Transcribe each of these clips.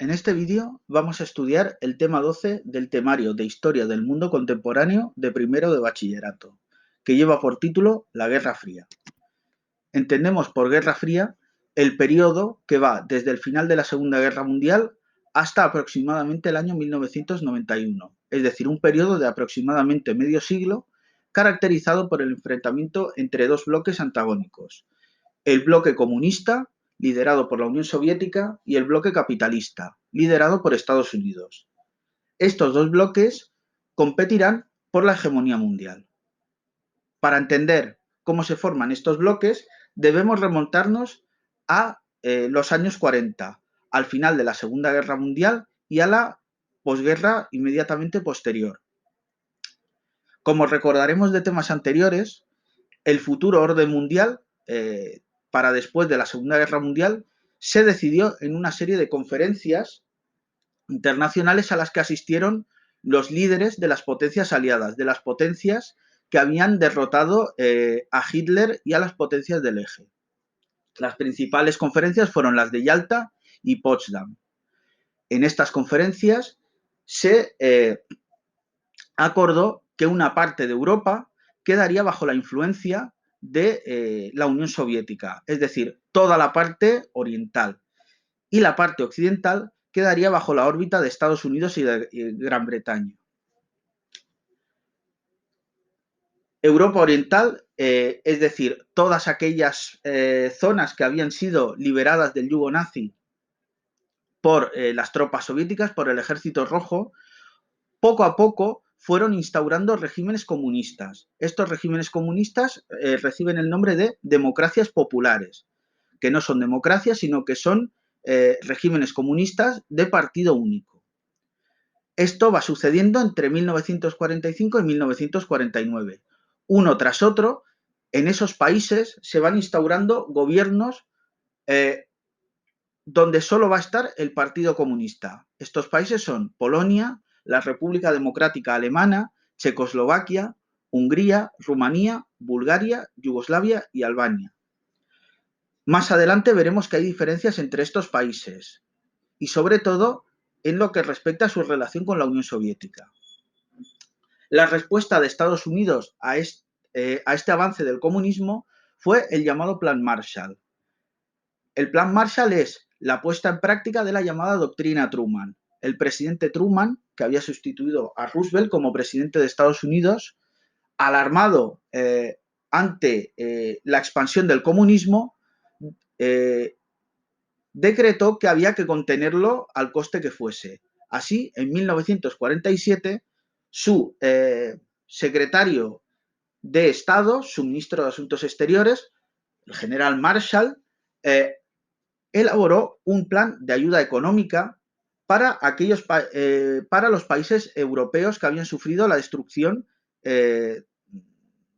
En este vídeo vamos a estudiar el tema 12 del temario de Historia del Mundo Contemporáneo de primero de bachillerato, que lleva por título La Guerra Fría. Entendemos por Guerra Fría el periodo que va desde el final de la Segunda Guerra Mundial hasta aproximadamente el año 1991, es decir, un periodo de aproximadamente medio siglo caracterizado por el enfrentamiento entre dos bloques antagónicos: el bloque comunista, liderado por la Unión Soviética, y el bloque capitalista, liderado por Estados Unidos. Estos dos bloques competirán por la hegemonía mundial. Para entender cómo se forman estos bloques, debemos remontarnos a los años 40, al final de la Segunda Guerra Mundial y a la posguerra inmediatamente posterior. Como recordaremos de temas anteriores, el futuro orden mundial para después de la Segunda Guerra Mundial se decidió en una serie de conferencias internacionales a las que asistieron los líderes de las potencias aliadas, de las potencias que habían derrotado a Hitler y a las potencias del eje. Las principales conferencias fueron las de Yalta y Potsdam. En estas conferencias se acordó que una parte de Europa quedaría bajo la influencia de la Unión Soviética, es decir, toda la parte oriental, y la parte occidental quedaría bajo la órbita de Estados Unidos y de Gran Bretaña. Europa Oriental, es decir, todas aquellas zonas que habían sido liberadas del yugo nazi por las tropas soviéticas, por el Ejército Rojo, poco a poco fueron instaurando regímenes comunistas. Estos regímenes comunistas reciben el nombre de democracias populares, que no son democracias, sino que son regímenes comunistas de partido único. Esto va sucediendo entre 1945 y 1949. Uno tras otro, en esos países se van instaurando gobiernos donde solo va a estar el Partido Comunista. Estos países son Polonia, la República Democrática Alemana, Checoslovaquia, Hungría, Rumanía, Bulgaria, Yugoslavia y Albania. Más adelante veremos que hay diferencias entre estos países y sobre todo en lo que respecta a su relación con la Unión Soviética. La respuesta de Estados Unidos a este avance del comunismo fue el llamado Plan Marshall. El Plan Marshall es la puesta en práctica de la llamada doctrina Truman. El presidente Truman, que había sustituido a Roosevelt como presidente de Estados Unidos, alarmado ante la expansión del comunismo, decretó que había que contenerlo al coste que fuese. Así, en 1947, su secretario de Estado, su ministro de Asuntos Exteriores, el general Marshall, elaboró un plan de ayuda económica para los países europeos que habían sufrido la destrucción de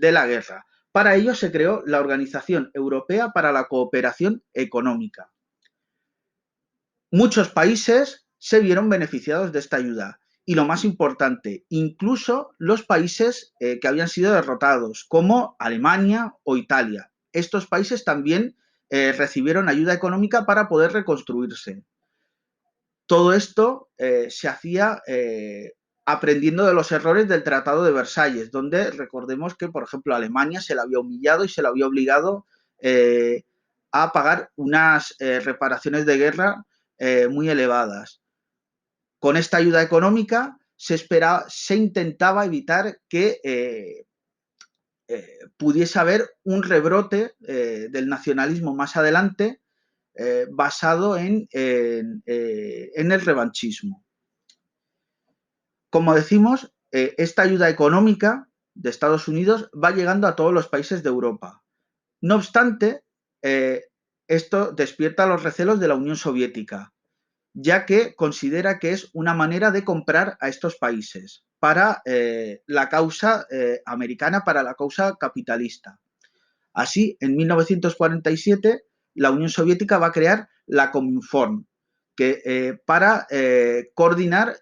la guerra. Para ello se creó la Organización Europea para la Cooperación Económica. Muchos países se vieron beneficiados de esta ayuda y, lo más importante, incluso los países que habían sido derrotados, como Alemania o Italia. Estos países también recibieron ayuda económica para poder reconstruirse. Todo esto se hacía aprendiendo de los errores del Tratado de Versalles, donde recordemos que, por ejemplo, Alemania se la había humillado y se la había obligado a pagar unas reparaciones de guerra muy elevadas. Con esta ayuda económica se intentaba evitar que pudiese haber un rebrote del nacionalismo más adelante basado en el revanchismo. Como decimos, esta ayuda económica de Estados Unidos va llegando a todos los países de Europa. No obstante, esto despierta los recelos de la Unión Soviética, ya que considera que es una manera de comprar a estos países para la causa americana, para la causa capitalista. Así, en 1947, la Unión Soviética va a crear la Cominform, para coordinar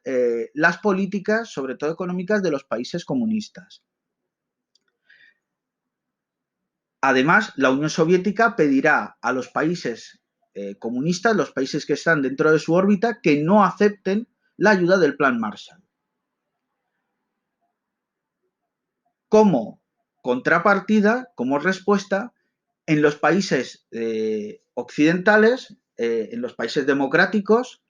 las políticas, sobre todo económicas, de los países comunistas. Además, la Unión Soviética pedirá a los países comunistas, los países que están dentro de su órbita, que no acepten la ayuda del Plan Marshall. Como contrapartida, como respuesta, en los países occidentales, en los países democráticos,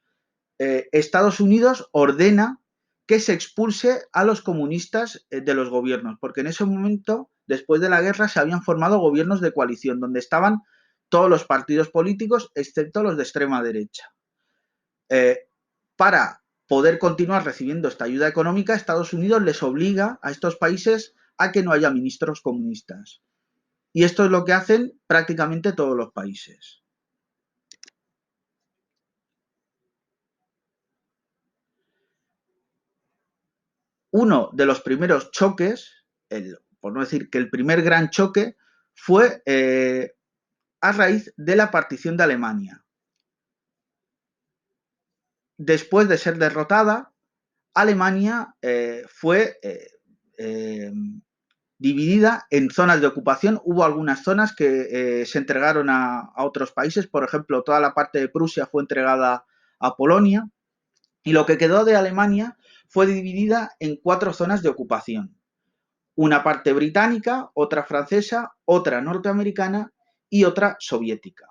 Estados Unidos ordena que se expulse a los comunistas de los gobiernos, porque en ese momento, después de la guerra, se habían formado gobiernos de coalición, donde estaban todos los partidos políticos, excepto los de extrema derecha. Para poder continuar recibiendo esta ayuda económica, Estados Unidos les obliga a estos países a que no haya ministros comunistas. Y esto es lo que hacen prácticamente todos los países. Uno de los primeros choques, por no decir que el primer gran choque, fue a raíz de la partición de Alemania. Después de ser derrotada, Alemania fue dividida en zonas de ocupación. Hubo algunas zonas que se entregaron a otros países, por ejemplo, toda la parte de Prusia fue entregada a Polonia, y lo que quedó de Alemania fue dividida en 4 zonas de ocupación. Una parte británica, otra francesa, otra norteamericana y otra soviética.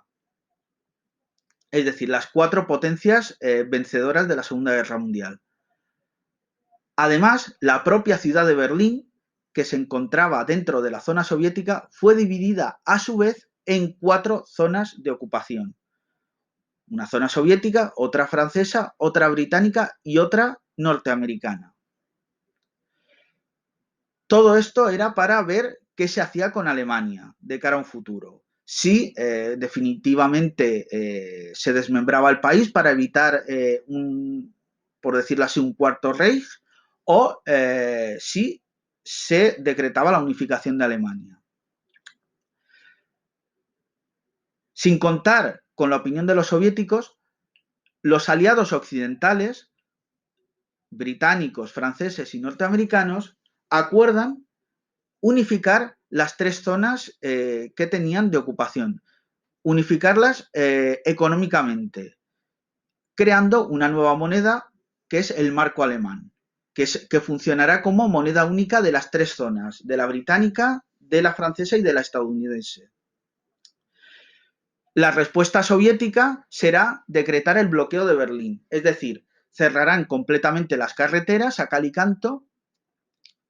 Es decir, las 4 potencias vencedoras de la Segunda Guerra Mundial. Además, la propia ciudad de Berlín, que se encontraba dentro de la zona soviética, fue dividida a su vez en 4 zonas de ocupación. Una zona soviética, otra francesa, otra británica y otra norteamericana. Todo esto era para ver qué se hacía con Alemania de cara a un futuro. Si definitivamente se desmembraba el país para evitar por decirlo así, un cuarto Reich, o si se decretaba la unificación de Alemania. Sin contar con la opinión de los soviéticos, los aliados occidentales, británicos, franceses y norteamericanos, acuerdan unificar las 3 zonas que tenían de ocupación, unificarlas económicamente, creando una nueva moneda que es el marco alemán, que funcionará como moneda única de las 3 zonas, de la británica, de la francesa y de la estadounidense. La respuesta soviética será decretar el bloqueo de Berlín, es decir, cerrarán completamente las carreteras a cal y canto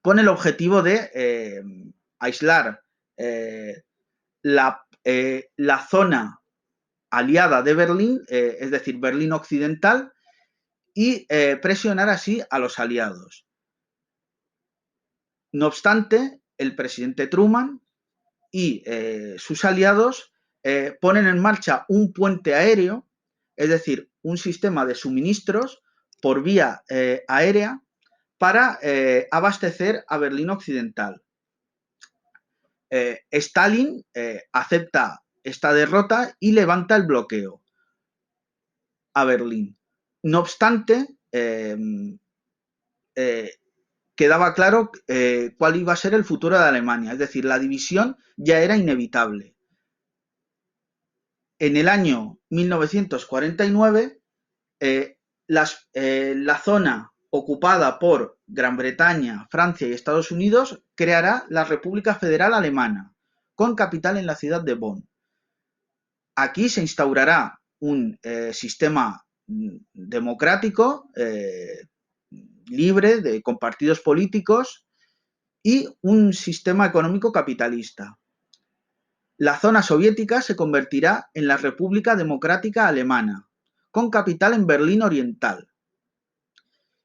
con el objetivo de aislar la zona aliada de Berlín, es decir, Berlín Occidental, y presionar así a los aliados. No obstante, el presidente Truman y sus aliados ponen en marcha un puente aéreo, es decir, un sistema de suministros por vía aérea para abastecer a Berlín Occidental. Stalin acepta esta derrota y levanta el bloqueo a Berlín. No obstante, quedaba claro cuál iba a ser el futuro de Alemania, es decir, la división ya era inevitable. En el año 1949, la zona ocupada por Gran Bretaña, Francia y Estados Unidos creará la República Federal Alemana, con capital en la ciudad de Bonn. Aquí se instaurará un sistema democrático, libre, con partidos políticos y un sistema económico capitalista. La zona soviética se convertirá en la República Democrática Alemana, con capital en Berlín Oriental.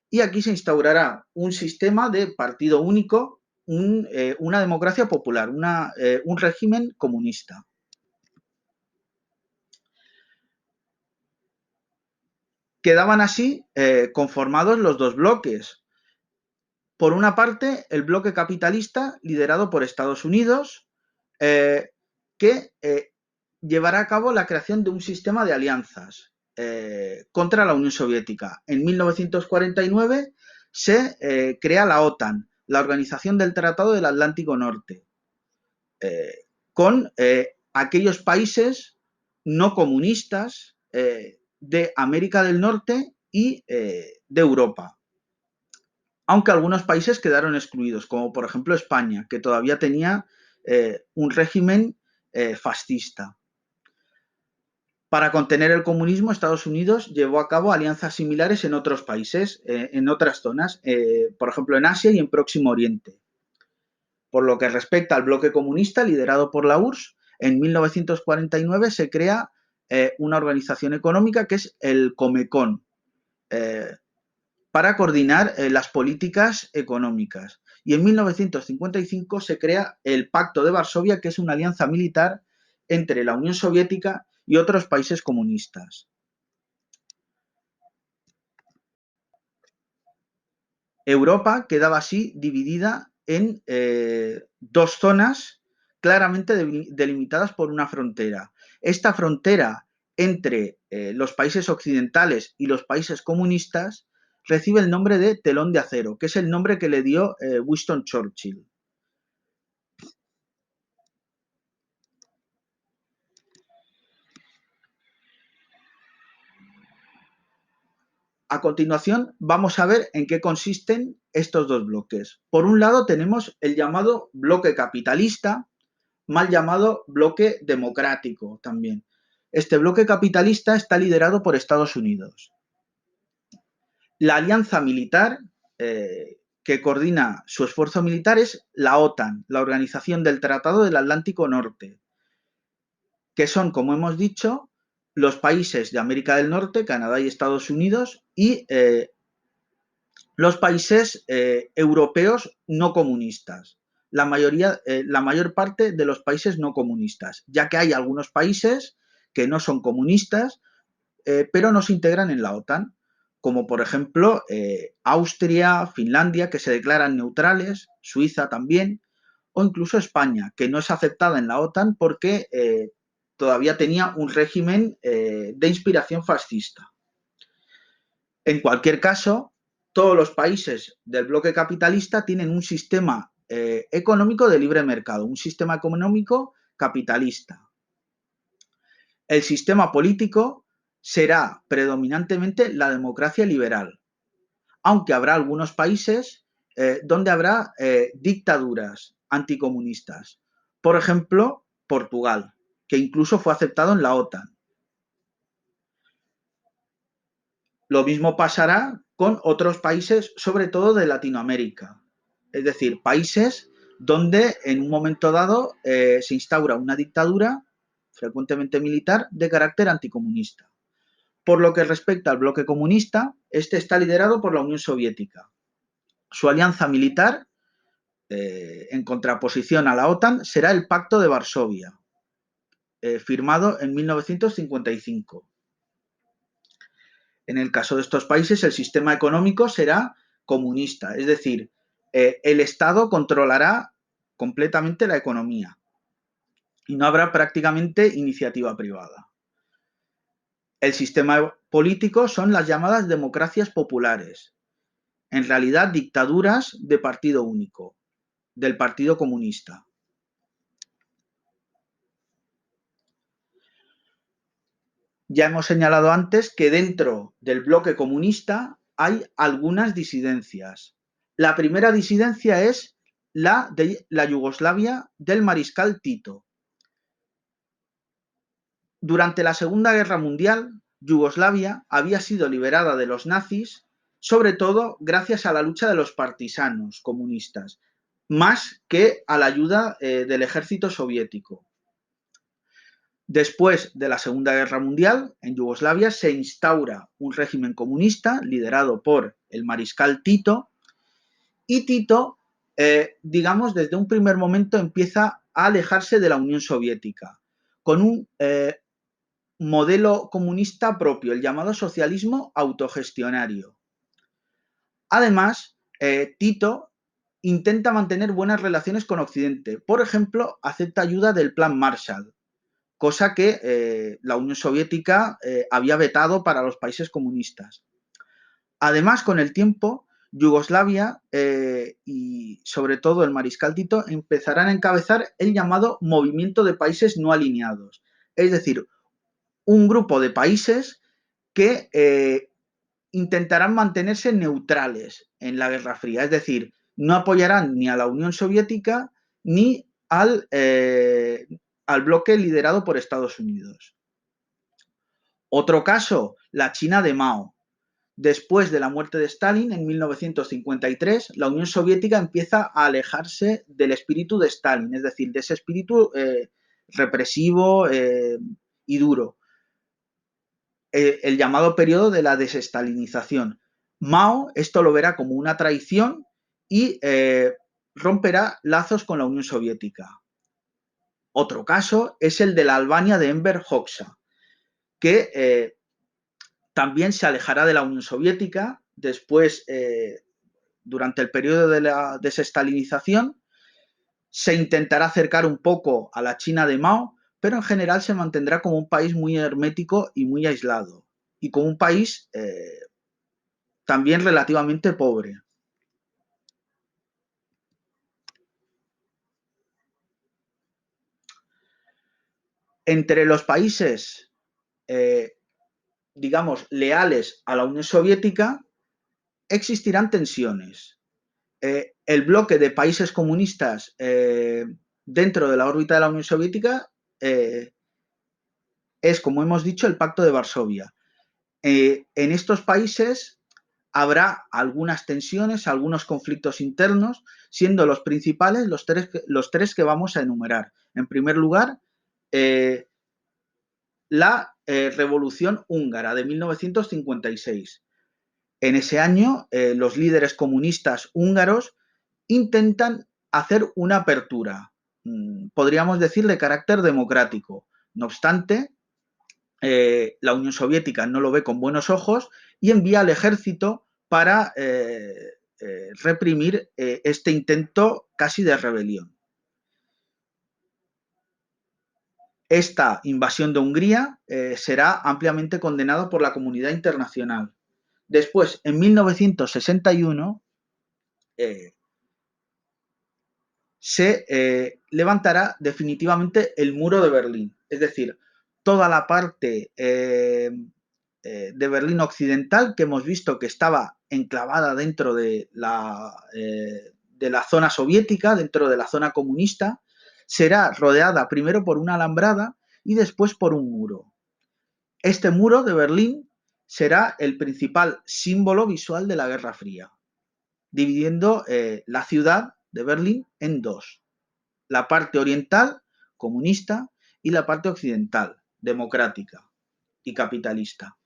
Y aquí se instaurará un sistema de partido único, una democracia popular, un régimen comunista. Quedaban así conformados los 2 bloques. Por una parte, el bloque capitalista liderado por Estados Unidos, que llevará a cabo la creación de un sistema de alianzas contra la Unión Soviética. En 1949 se crea la OTAN, la Organización del Tratado del Atlántico Norte, con aquellos países no comunistas de América del Norte y de Europa, aunque algunos países quedaron excluidos, como por ejemplo España, que todavía tenía un régimen fascista. Para contener el comunismo, Estados Unidos llevó a cabo alianzas similares en otros países, en otras zonas, por ejemplo en Asia y en Próximo Oriente. Por lo que respecta al bloque comunista liderado por la URSS, en 1949 se crea una organización económica que es el Comecon, eh, para coordinar las políticas económicas. Y en 1955 se crea el Pacto de Varsovia, que es una alianza militar entre la Unión Soviética y otros países comunistas. Europa quedaba así dividida en dos zonas claramente delimitadas por una frontera. Esta frontera entre los países occidentales y los países comunistas recibe el nombre de telón de acero, que es el nombre que le dio Winston Churchill. A continuación, vamos a ver en qué consisten estos dos bloques. Por un lado, tenemos el llamado bloque capitalista, mal llamado bloque democrático también. Este bloque capitalista está liderado por Estados Unidos. La alianza militar que coordina su esfuerzo militar es la OTAN, la Organización del Tratado del Atlántico Norte, que son, como hemos dicho, los países de América del Norte, Canadá y Estados Unidos, y los países europeos no comunistas. La mayor parte de los países no comunistas, ya que hay algunos países que no son comunistas, pero no se integran en la OTAN, como por ejemplo Austria, Finlandia, que se declaran neutrales, Suiza también, o incluso España, que no es aceptada en la OTAN porque todavía tenía un régimen de inspiración fascista. En cualquier caso, todos los países del bloque capitalista tienen un sistema económico de libre mercado, un sistema económico capitalista. El sistema político será predominantemente la democracia liberal, aunque habrá algunos países donde habrá dictaduras anticomunistas. Por ejemplo, Portugal, que incluso fue aceptado en la OTAN. Lo mismo pasará con otros países, sobre todo de Latinoamérica. Es decir, países donde en un momento dado se instaura una dictadura, frecuentemente militar, de carácter anticomunista. Por lo que respecta al bloque comunista, este está liderado por la Unión Soviética. Su alianza militar, en contraposición a la OTAN, será el Pacto de Varsovia, firmado en 1955. En el caso de estos países, el sistema económico será comunista, es decir, el Estado controlará completamente la economía y no habrá prácticamente iniciativa privada. El sistema político son las llamadas democracias populares, en realidad dictaduras de partido único, del Partido Comunista. Ya hemos señalado antes que dentro del bloque comunista hay algunas disidencias. La primera disidencia es la de la Yugoslavia del mariscal Tito. Durante la Segunda Guerra Mundial, Yugoslavia había sido liberada de los nazis, sobre todo gracias a la lucha de los partisanos comunistas, más que a la ayuda del ejército soviético. Después de la Segunda Guerra Mundial, en Yugoslavia se instaura un régimen comunista liderado por el mariscal Tito, y Tito, digamos, desde un primer momento empieza a alejarse de la Unión Soviética, con un modelo comunista propio, el llamado socialismo autogestionario. Además, Tito intenta mantener buenas relaciones con Occidente. Por ejemplo, acepta ayuda del Plan Marshall, cosa que la Unión Soviética había vetado para los países comunistas. Además, con el tiempo, Yugoslavia y sobre todo el mariscal Tito empezarán a encabezar el llamado movimiento de países no alineados, es decir, un grupo de países que intentarán mantenerse neutrales en la Guerra Fría, es decir, no apoyarán ni a la Unión Soviética ni al bloque liderado por Estados Unidos. Otro caso, la China de Mao. Después de la muerte de Stalin, en 1953, la Unión Soviética empieza a alejarse del espíritu de Stalin, es decir, de ese espíritu represivo y duro. El llamado periodo de la desestalinización. Mao esto lo verá como una traición y romperá lazos con la Unión Soviética. Otro caso es el de la Albania de Enver Hoxha, que también se alejará de la Unión Soviética después, durante el periodo de la desestalinización, se intentará acercar un poco a la China de Mao, pero en general se mantendrá como un país muy hermético y muy aislado, y como un país también relativamente pobre. Entre los países, digamos, leales a la Unión Soviética, existirán tensiones. El bloque de países comunistas dentro de la órbita de la Unión Soviética es, como hemos dicho, el Pacto de Varsovia. En estos países habrá algunas tensiones, algunos conflictos internos, siendo los principales los tres que vamos a enumerar. En primer lugar, la Revolución Húngara de 1956. En ese año, los líderes comunistas húngaros intentan hacer una apertura, podríamos decir, de carácter democrático. No obstante, la Unión Soviética no lo ve con buenos ojos y envía al ejército para reprimir este intento casi de rebelión. Esta invasión de Hungría será ampliamente condenada por la comunidad internacional. Después, en 1961, se levantará definitivamente el muro de Berlín, es decir, toda la parte de Berlín occidental que hemos visto que estaba enclavada dentro de la zona soviética, dentro de la zona comunista, será rodeada primero por una alambrada y después por un muro. Este muro de Berlín será el principal símbolo visual de la Guerra Fría, dividiendo la ciudad de Berlín en dos: la parte oriental, comunista, y la parte occidental, democrática y capitalista.